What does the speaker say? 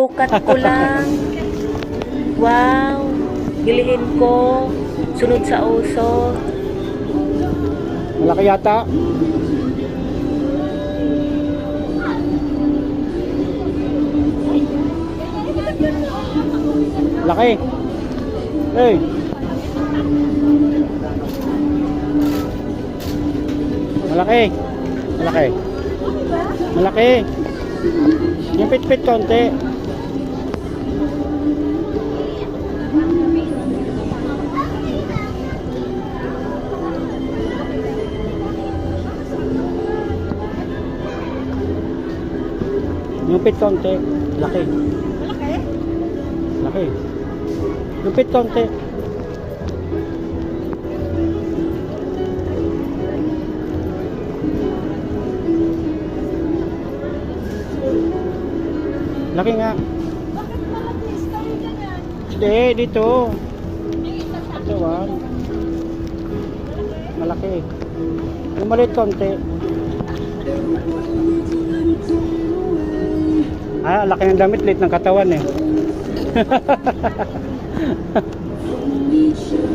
Sukat ko lang. Wow. Gilihin ko. Sunod sa uso. Malaki yata. Laki. Hey. Malaki. Malaki. Malaki. Yung pit-pit konti. Yung pit konti. Laki. Malaki? Laki. Yung pit konti. Laki nga. Bakit malapis kayo ganyan? Hindi, dito. Ito, malaki. Yung maliit konti. Laki ng damit, liit ng katawan eh.